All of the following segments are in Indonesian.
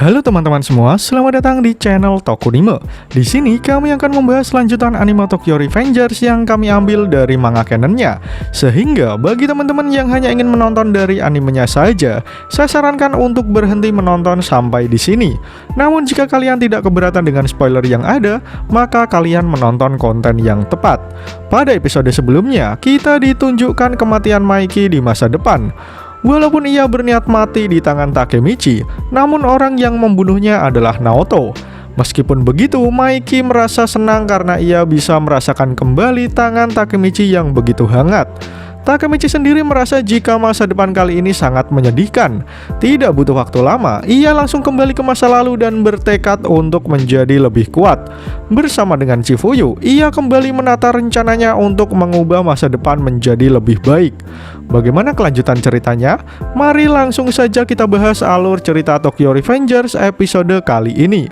Halo teman-teman semua, selamat datang di channel Tokunime. Di sini kami akan membahas lanjutan anime Tokyo Revengers yang kami ambil dari manga canonnya. Sehingga bagi teman-teman yang hanya ingin menonton dari animenya saja, saya sarankan untuk berhenti menonton sampai di sini. Namun jika kalian tidak keberatan dengan spoiler yang ada, maka kalian menonton konten yang tepat. Pada episode sebelumnya, kita ditunjukkan kematian Maiki di masa depan. Walaupun ia berniat mati di tangan Takemichi, namun orang yang membunuhnya adalah Naoto. Meskipun begitu, Maiki merasa senang karena ia bisa merasakan kembali tangan Takemichi yang begitu hangat. Takemichi sendiri merasa jika masa depan kali ini sangat menyedihkan. Tidak butuh waktu lama, ia langsung kembali ke masa lalu dan bertekad untuk menjadi lebih kuat. Bersama dengan Chifuyu, ia kembali menata rencananya untuk mengubah masa depan menjadi lebih baik. Bagaimana kelanjutan ceritanya? Mari langsung saja kita bahas alur cerita Tokyo Revengers episode kali ini.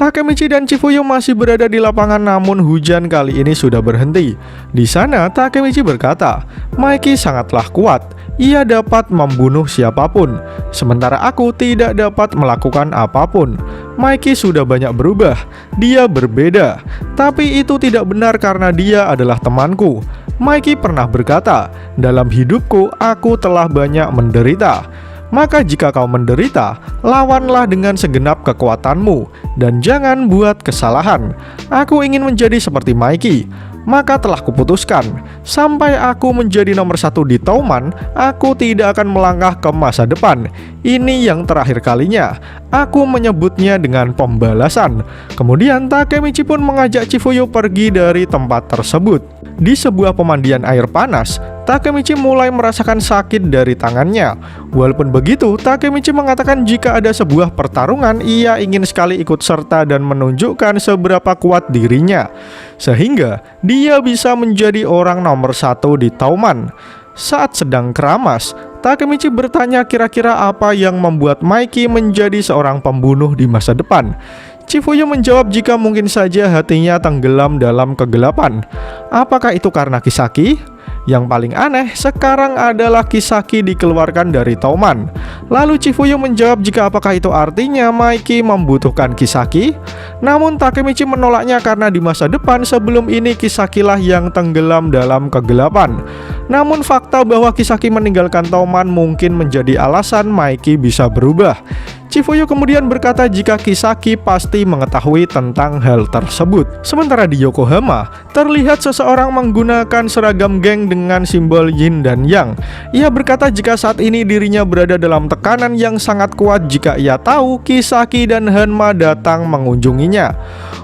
Takemichi dan Chifuyu masih berada di lapangan, namun hujan kali ini sudah berhenti. Di sana, Takemichi berkata, "Maiki sangatlah kuat. Ia dapat membunuh siapapun. Sementara aku tidak dapat melakukan apapun. Maiki sudah banyak berubah. Dia berbeda. Tapi itu tidak benar karena dia adalah temanku." Maiki pernah berkata, "Dalam hidupku, aku telah banyak menderita. Maka jika kau menderita, lawanlah dengan segenap kekuatanmu, dan jangan buat kesalahan. Aku ingin menjadi seperti Maiki. Maka telah kuputuskan, sampai aku menjadi nomor 1 di Touman, aku tidak akan melangkah ke masa depan. Ini yang terakhir kalinya. Aku menyebutnya dengan pembalasan." Kemudian Takemichi pun mengajak Chifuyu pergi dari tempat tersebut. Di sebuah pemandian air panas, Takemichi mulai merasakan sakit dari tangannya. Walaupun begitu, Takemichi mengatakan jika ada sebuah pertarungan, ia ingin sekali ikut serta dan menunjukkan seberapa kuat dirinya, sehingga dia bisa menjadi orang nomor 1 di Touman. Saat sedang keramas, Takemichi bertanya kira-kira apa yang membuat Maiki menjadi seorang pembunuh di masa depan. Chifuyu menjawab jika mungkin saja hatinya tenggelam dalam kegelapan. Apakah itu karena Kisaki? Yang paling aneh sekarang adalah Kisaki dikeluarkan dari Touman. Lalu Chifuyu menjawab jika apakah itu artinya Maiki membutuhkan Kisaki? Namun Takemichi menolaknya karena di masa depan sebelum ini Kisakilah yang tenggelam dalam kegelapan. Namun fakta bahwa Kisaki meninggalkan Touman mungkin menjadi alasan Maiki bisa berubah. Chifuyu kemudian berkata jika Kisaki pasti mengetahui tentang hal tersebut. Sementara di Yokohama, terlihat seseorang menggunakan seragam geng dengan simbol yin dan yang. Ia berkata jika saat ini dirinya berada dalam tekanan yang sangat kuat jika ia tahu Kisaki dan Hanma datang mengunjunginya.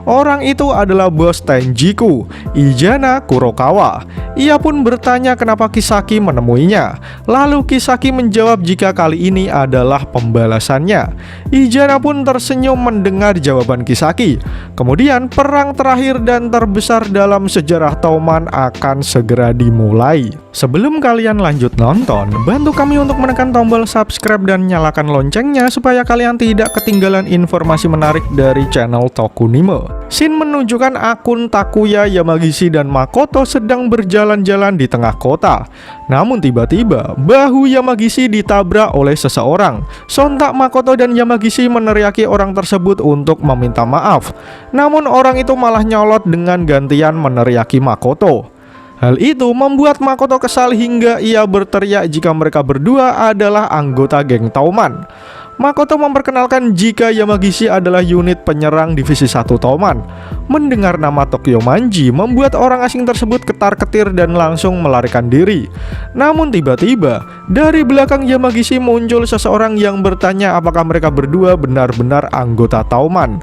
Orang itu adalah bos Tenjiku, Izana Kurokawa. Ia pun bertanya kenapa Kisaki menemuinya. Lalu Kisaki menjawab jika kali ini adalah pembalasannya. Izana pun tersenyum mendengar jawaban Kisaki. Kemudian perang terakhir dan terbesar dalam sejarah Touman akan segera dimulai. Sebelum kalian lanjut nonton, bantu kami untuk menekan tombol subscribe dan nyalakan loncengnya supaya kalian tidak ketinggalan informasi menarik dari channel Tokunime. Scene menunjukkan akun Takuya, Yamagishi, dan Makoto sedang berjalan-jalan di tengah kota. Namun tiba-tiba bahu Yamagishi ditabrak oleh seseorang. Sontak Makoto dan Yamagishi meneriaki orang tersebut untuk meminta maaf. Namun orang itu malah nyolot dengan gantian meneriaki Makoto. Hal itu membuat Makoto kesal hingga ia berteriak jika mereka berdua adalah anggota geng Touman. Makoto memperkenalkan jika Yamagishi adalah unit penyerang divisi 1 Touman. Mendengar nama Tokyo Manji membuat orang asing tersebut ketar-ketir dan langsung melarikan diri. Namun tiba-tiba dari belakang Yamagishi muncul seseorang yang bertanya apakah mereka berdua benar-benar anggota Touman.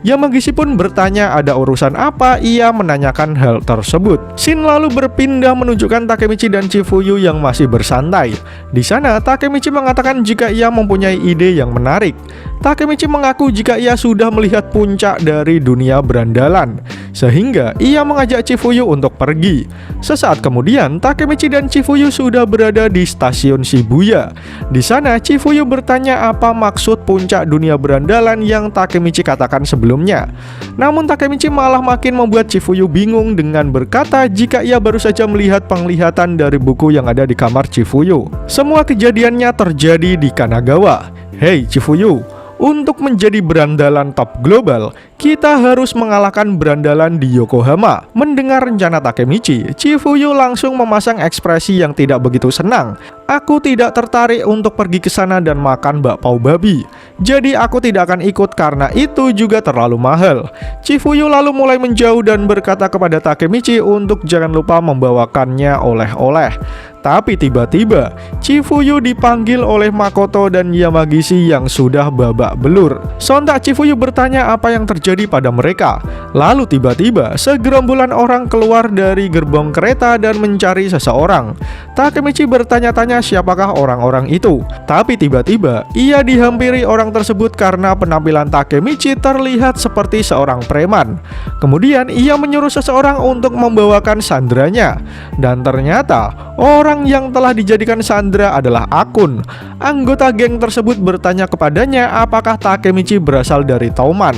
Yamagishi pun bertanya ada urusan apa ia menanyakan hal tersebut. Scene lalu berpindah menunjukkan Takemichi dan Chifuyu yang masih bersantai. Di sana Takemichi mengatakan jika ia mempunyai ide yang menarik. Takemichi mengaku jika ia sudah melihat puncak dari dunia berandalan, sehingga ia mengajak Chifuyu untuk pergi. Sesaat kemudian Takemichi dan Chifuyu sudah berada di stasiun Shibuya. Di sana Chifuyu bertanya apa maksud puncak dunia berandalan yang Takemichi katakan sebelumnya. sebelumnya. Namun Takemichi malah makin membuat Chifuyu bingung dengan berkata jika ia baru saja melihat penglihatan dari buku yang ada di kamar Chifuyu. Semua kejadiannya terjadi di Kanagawa. Hei Chifuyu, untuk menjadi berandalan top global, kita harus mengalahkan berandalan di Yokohama. Mendengar rencana Takemichi, Chifuyu langsung memasang ekspresi yang tidak begitu senang. Aku tidak tertarik untuk pergi ke sana dan makan bakpao babi. Jadi aku tidak akan ikut karena itu juga terlalu mahal. Chifuyu lalu mulai menjauh dan berkata kepada Takemichi untuk jangan lupa membawakannya oleh-oleh. Tapi tiba-tiba Chifuyu dipanggil oleh Makoto dan Yamagishi yang sudah babak belur. Sontak Chifuyu bertanya apa yang terjadi pada mereka. Lalu tiba-tiba segerombolan orang keluar dari gerbong kereta dan mencari seseorang. Takemichi bertanya-tanya siapakah orang-orang itu. Tapi tiba-tiba ia dihampiri orang tersebut karena penampilan Takemichi terlihat seperti seorang preman. Kemudian ia menyuruh seseorang untuk membawakan sandranya. Dan ternyata orang yang telah dijadikan sandra adalah Akun. Anggota geng tersebut bertanya kepadanya apakah Takemichi berasal dari Tauman.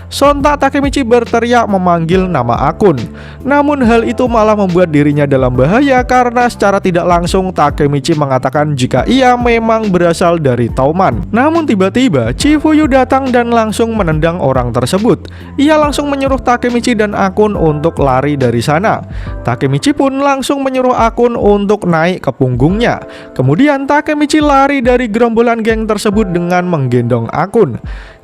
Sontak Takemichi berteriak memanggil nama Akun. Namun hal itu malah membuat dirinya dalam bahaya karena secara tidak langsung Takemichi mengatakan jika ia memang berasal dari Tauman. Namun tiba-tiba Chifuyu datang dan langsung menendang orang tersebut. Ia langsung menyuruh Takemichi dan Akun untuk lari dari sana. Takemichi pun langsung menyuruh Akun untuk naik ke punggungnya. Kemudian Takemichi lari dari gerombolan geng tersebut dengan menggendong Akun.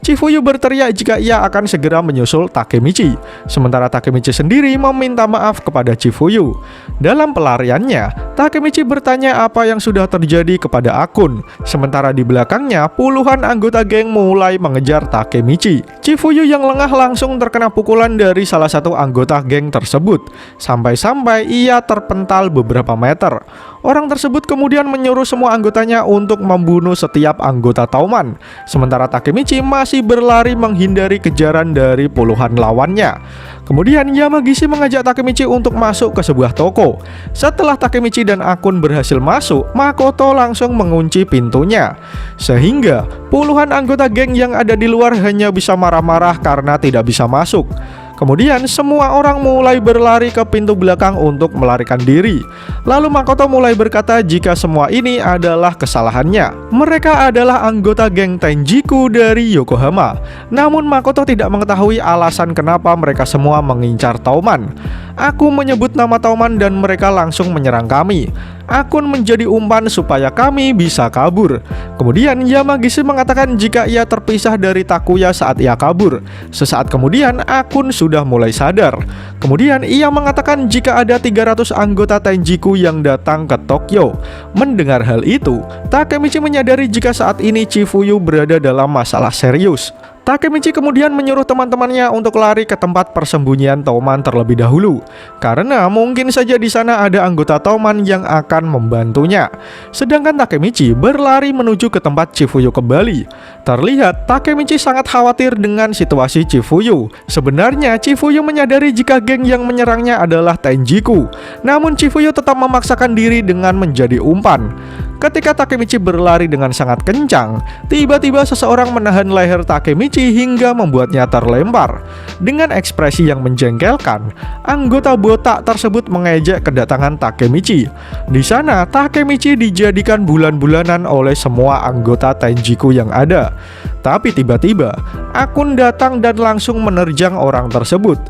Chifuyu berteriak jika ia akan segera menyusul Takemichi. Sementara Takemichi sendiri meminta maaf kepada Chifuyu. Dalam pelariannya, Takemichi bertanya apa yang sudah terjadi kepada Akun. Sementara di belakangnya, puluhan anggota geng mulai mengejar Takemichi. Chifuyu yang lengah langsung terkena pukulan dari salah satu anggota geng tersebut. Sampai-sampai ia terpental beberapa meter. Orang tersebut kemudian menyuruh semua anggotanya untuk membunuh setiap anggota Tauman. Sementara Takemichi masih berlari menghindari kejaran dari puluhan lawannya. Kemudian Yamagishi mengajak Takemichi untuk masuk ke sebuah toko. Setelah Takemichi dan Akun berhasil masuk, Makoto langsung mengunci pintunya. Sehingga puluhan anggota geng yang ada di luar hanya bisa marah-marah karena tidak bisa masuk. Kemudian semua orang mulai berlari ke pintu belakang untuk melarikan diri. Lalu Makoto mulai berkata jika semua ini adalah kesalahannya. Mereka adalah anggota geng Tenjiku dari Yokohama. Namun Makoto tidak mengetahui alasan kenapa mereka semua mengincar Tauman. Aku menyebut nama Tauman dan mereka langsung menyerang kami. Akun menjadi umpan supaya kami bisa kabur. Kemudian Yamagishi mengatakan jika ia terpisah dari Takuya saat ia kabur. Sesaat kemudian Akun sudah mulai sadar. Kemudian ia mengatakan jika ada 300 anggota Tenjiku yang datang ke Tokyo. Mendengar hal itu, Takemichi menyadari jika saat ini Chifuyu berada dalam masalah serius. Takemichi kemudian menyuruh teman-temannya untuk lari ke tempat persembunyian Tauman terlebih dahulu, karena mungkin saja di sana ada anggota Tauman yang akan membantunya. Sedangkan Takemichi berlari menuju ke tempat Chifuyu kembali. Terlihat Takemichi sangat khawatir dengan situasi Chifuyu. Sebenarnya Chifuyu menyadari jika geng yang menyerangnya adalah Tenjiku. Namun Chifuyu tetap memaksakan diri dengan menjadi umpan. Ketika Takemichi berlari dengan sangat kencang, tiba-tiba seseorang menahan leher Takemichi hingga membuatnya terlempar. Dengan ekspresi yang menjengkelkan, anggota botak tersebut mengejek kedatangan Takemichi. Di sana, Takemichi dijadikan bulan-bulanan oleh semua anggota Tenjiku yang ada. Tapi tiba-tiba, Akun datang dan langsung menerjang orang tersebut.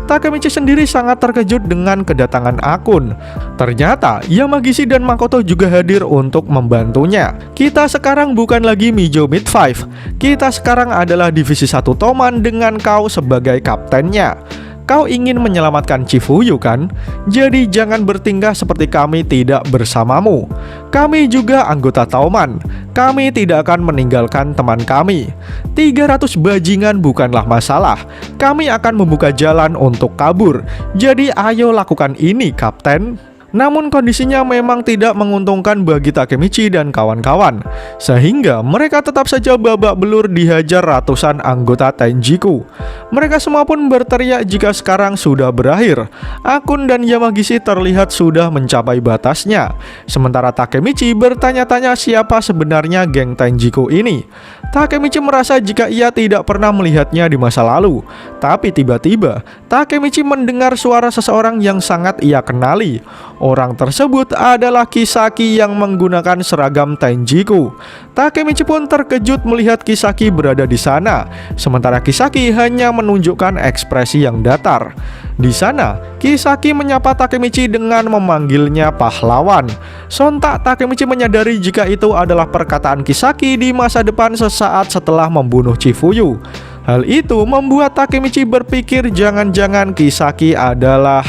Takemichi sendiri sangat terkejut dengan kedatangan Akun. Ternyata Yamagishi dan Makoto juga hadir untuk membantunya. Kita sekarang bukan lagi Mijo Mid 5. Kita sekarang adalah divisi 1 Tauman dengan kau sebagai kaptennya. Kau ingin menyelamatkan Chifuyu kan? Jadi jangan bertingkah seperti kami tidak bersamamu. Kami juga anggota Tauman. Kami tidak akan meninggalkan teman kami. 300 bajingan bukanlah masalah. Kami akan membuka jalan untuk kabur. Jadi ayo lakukan ini, Kapten. Namun kondisinya memang tidak menguntungkan bagi Takemichi dan kawan-kawan, sehingga mereka tetap saja babak belur dihajar ratusan anggota Tenjiku. Mereka semua pun berteriak jika sekarang sudah berakhir. Akun dan Yamagishi terlihat sudah mencapai batasnya. Sementara Takemichi bertanya-tanya siapa sebenarnya geng Tenjiku ini. Takemichi merasa jika ia tidak pernah melihatnya di masa lalu. Tapi tiba-tiba Takemichi mendengar suara seseorang yang sangat ia kenali. Orang tersebut adalah Kisaki yang menggunakan seragam Tenjiku. Takemichi pun terkejut melihat Kisaki berada di sana, sementara Kisaki hanya menunjukkan ekspresi yang datar. Di sana, Kisaki menyapa Takemichi dengan memanggilnya pahlawan. Sontak Takemichi menyadari jika itu adalah perkataan Kisaki di masa depan sesaat setelah membunuh Chifuyu. Hal itu membuat Takemichi berpikir jangan-jangan Kisaki adalah...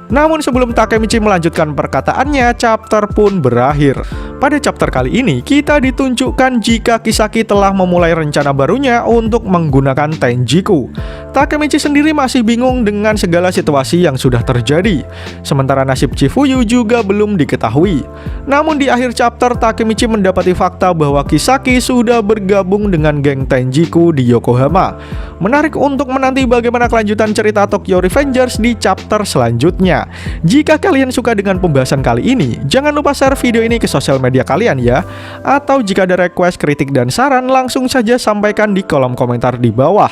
Namun sebelum Takemichi melanjutkan perkataannya, chapter pun berakhir. Pada chapter kali ini, kita ditunjukkan jika Kisaki telah memulai rencana barunya untuk menggunakan Tenjiku. Takemichi sendiri masih bingung dengan segala situasi yang sudah terjadi, sementara nasib Chifuyu juga belum diketahui. Namun di akhir chapter, Takemichi mendapati fakta bahwa Kisaki sudah bergabung dengan geng Tenjiku di Yokohama. Menarik untuk menanti bagaimana kelanjutan cerita Tokyo Revengers di chapter selanjutnya. Jika kalian suka dengan pembahasan kali ini, jangan lupa share video ini ke sosial media kalian ya. Atau jika ada request, kritik, dan saran, langsung saja sampaikan di kolom komentar di bawah.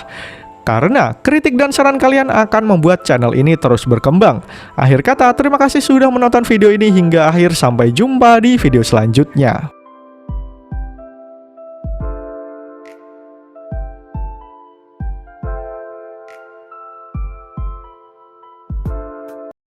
Karena kritik dan saran kalian akan membuat channel ini terus berkembang. Akhir kata, terima kasih sudah menonton video ini hingga akhir. Sampai jumpa di video selanjutnya.